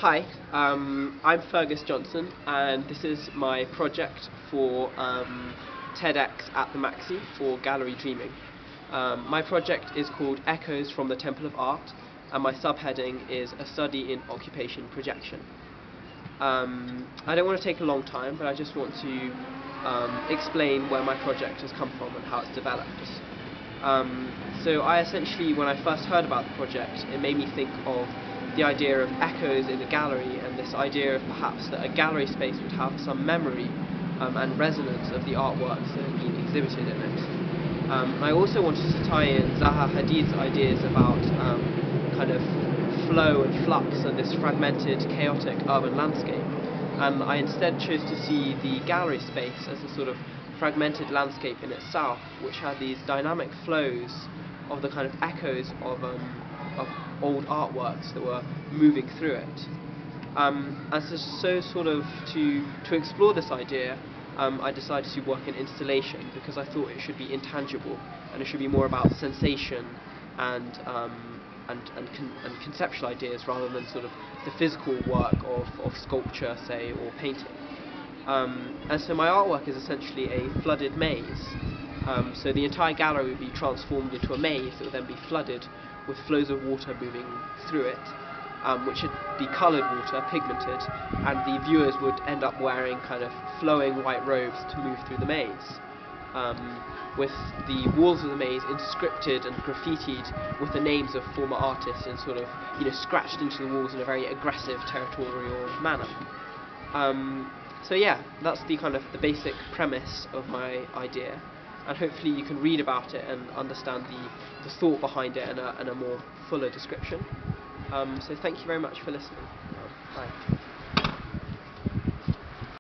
Hi, I'm Fergus Johnson, and this is my project for TEDx at the Maxi for Gallery Dreaming. My project is called Echoes from the Temple of Art, and my subheading is A Study in Occupation Projection. I don't want to take a long time, but I just want to explain where my project has come from and how it's developed. So I essentially, when I first heard about the project, it made me think of the idea of echoes in a gallery, and this idea of perhaps that a gallery space would have some memory and resonance of the artworks that have been exhibited in it. I also wanted to tie in Zaha Hadid's ideas about kind of flow and flux and this fragmented, chaotic urban landscape. I instead chose to see the gallery space as a sort of fragmented landscape in itself, which had these dynamic flows of the kind of echoes of old artworks that were moving through it. And so sort of to explore this idea, I decided to work in installation because I thought it should be intangible and it should be more about sensation and conceptual ideas rather than sort of the physical work of sculpture, say, or painting. And so my artwork is essentially a flooded maze. So the entire gallery would be transformed into a maze that would then be flooded with flows of water moving through it, which would be coloured water, pigmented, and the viewers would end up wearing kind of flowing white robes to move through the maze, with the walls of the maze inscripted and graffitied with the names of former artists and sort of, scratched into the walls in a very aggressive territorial manner. So yeah, that's the kind of the basic premise of my idea, and hopefully you can read about it and understand the thought behind it and a more fuller description. So thank you very much for listening. Bye.